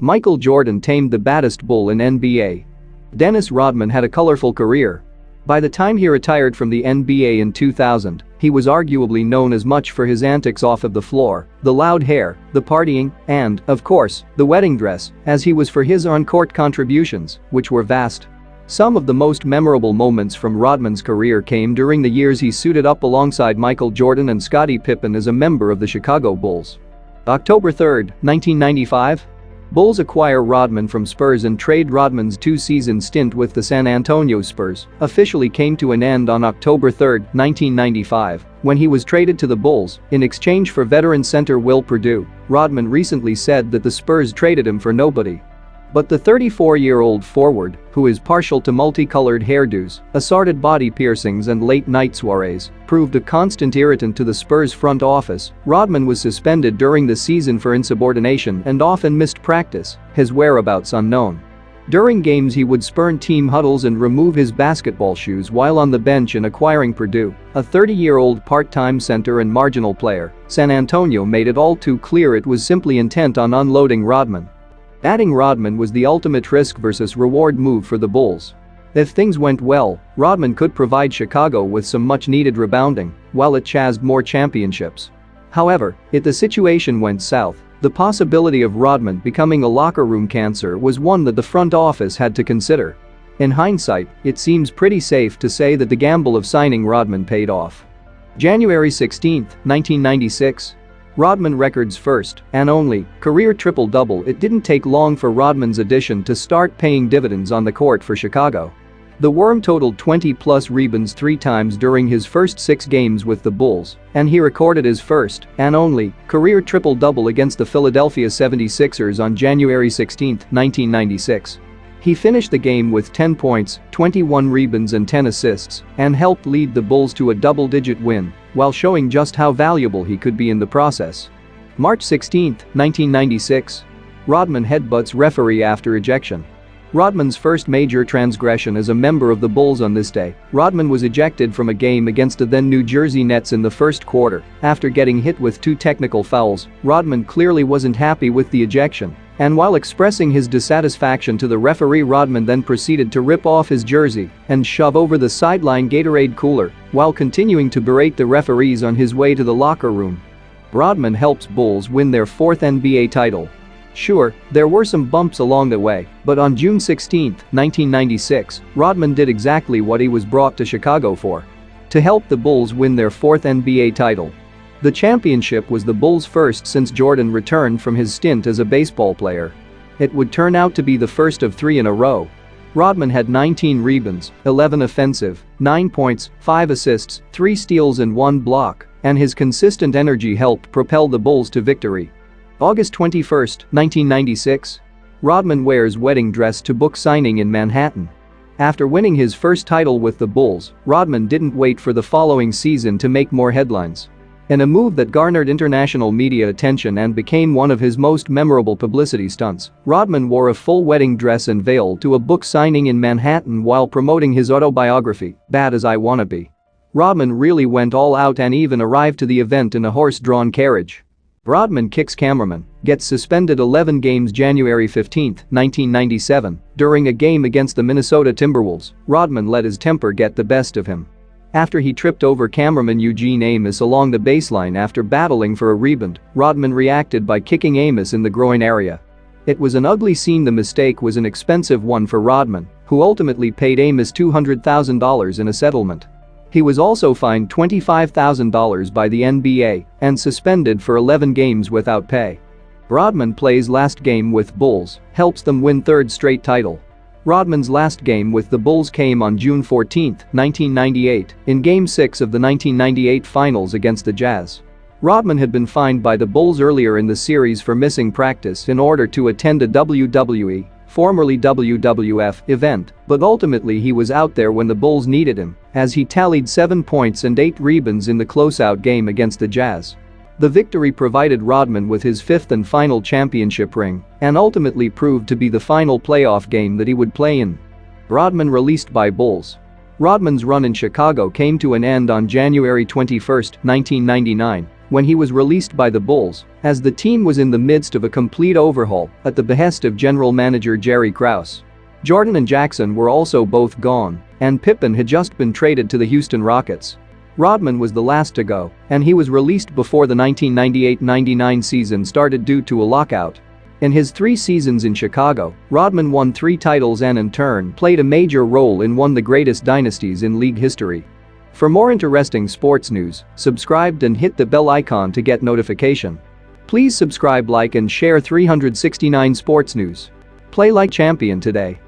Michael Jordan tamed the baddest bull in NBA. Dennis Rodman had a colorful career. By the time he retired from the NBA in 2000, he was arguably known as much for his antics off of the floor, the loud hair, the partying, and, of course, the wedding dress, as he was for his on-court contributions, which were vast. Some of the most memorable moments from Rodman's career came during the years he suited up alongside Michael Jordan and Scottie Pippen as a member of the Chicago Bulls. October 3, 1995. Bulls acquire Rodman from Spurs and trade. Rodman's two-season stint with the San Antonio Spurs officially came to an end on October 3, 1995, when he was traded to the Bulls in exchange for veteran center Will Perdue. Rodman recently said that the Spurs traded him for nobody. But the 34-year-old forward, who is partial to multicolored hairdos, assorted body piercings and late-night soirees, proved a constant irritant to the Spurs front office. Rodman was suspended during the season for insubordination and often missed practice, his whereabouts unknown. During games he would spurn team huddles and remove his basketball shoes while on the bench. In acquiring Perdue, a 30-year-old part-time center and marginal player, San Antonio made it all too clear it was simply intent on unloading Rodman. Adding Rodman was the ultimate risk versus reward move for the Bulls. If things went well, Rodman could provide Chicago with some much-needed rebounding, while it chased more championships. However, if the situation went south, the possibility of Rodman becoming a locker room cancer was one that the front office had to consider. In hindsight, it seems pretty safe to say that the gamble of signing Rodman paid off. January 16, 1996. Rodman records first and only career triple-double. It didn't take long for Rodman's addition to start paying dividends on the court for Chicago. The Worm totaled 20-plus rebounds 3 times during his first 6 games with the Bulls, and he recorded his first and only career triple-double against the Philadelphia 76ers on January 16, 1996. He finished the game with 10 points, 21 rebounds and 10 assists, and helped lead the Bulls to a double-digit win, while showing just how valuable he could be in the process. March 16, 1996. Rodman headbutts referee after ejection. Rodman's first major transgression as a member of the Bulls. On this day, Rodman was ejected from a game against the then New Jersey Nets in the first quarter after getting hit with 2 technical fouls. Rodman clearly wasn't happy with the ejection, and while expressing his dissatisfaction to the referee, Rodman then proceeded to rip off his jersey and shove over the sideline Gatorade cooler while continuing to berate the referees on his way to the locker room. Rodman helps Bulls win their 4th NBA title. Sure, there were some bumps along the way, but on June 16, 1996, Rodman did exactly what he was brought to Chicago for: to help the Bulls win their 4th NBA title. The championship was the Bulls' first since Jordan returned from his stint as a baseball player. It would turn out to be the first of 3 in a row. Rodman had 19 rebounds, 11 offensive, 9 points, 5 assists, 3 steals and 1 block, and his consistent energy helped propel the Bulls to victory. August 21, 1996. Rodman wears wedding dress to book signing in Manhattan. After winning his first title with the Bulls, Rodman didn't wait for the following season to make more headlines. In a move that garnered international media attention and became one of his most memorable publicity stunts, Rodman wore a full wedding dress and veil to a book signing in Manhattan while promoting his autobiography, Bad as I Wanna Be. Rodman really went all out and even arrived to the event in a horse-drawn carriage. Rodman kicks cameraman, gets suspended 11 games. January 15, 1997, during a game against the Minnesota Timberwolves, Rodman let his temper get the best of him. After he tripped over cameraman Eugene Amos along the baseline after battling for a rebound, Rodman reacted by kicking Amos in the groin area. It was an ugly scene. The mistake was an expensive one for Rodman, who ultimately paid Amos $200,000 in a settlement. He was also fined $25,000 by the NBA and suspended for 11 games without pay. Rodman plays last game with Bulls, helps them win 3rd straight title. Rodman's last game with the Bulls came on June 14, 1998, in Game 6 of the 1998 Finals against the Jazz. Rodman had been fined by the Bulls earlier in the series for missing practice in order to attend a WWE, formerly WWF, event, but ultimately he was out there when the Bulls needed him, as he tallied 7 points and 8 rebounds in the closeout game against the Jazz. The victory provided Rodman with his 5th and final championship ring and ultimately proved to be the final playoff game that he would play in. Rodman released by Bulls. Rodman's run in Chicago came to an end on January 21, 1999, when he was released by the Bulls, as the team was in the midst of a complete overhaul at the behest of general manager Jerry Krause. Jordan and Jackson were also both gone, and Pippen had just been traded to the Houston Rockets. Rodman was the last to go, and he was released before the 1998-99 season started due to a lockout. In his 3 seasons in Chicago, Rodman won 3 titles and in turn played a major role in one of the greatest dynasties in league history. For more interesting sports news, subscribe and hit the bell icon to get notification. Please subscribe, like and share 369 Sports News. Play like champion today.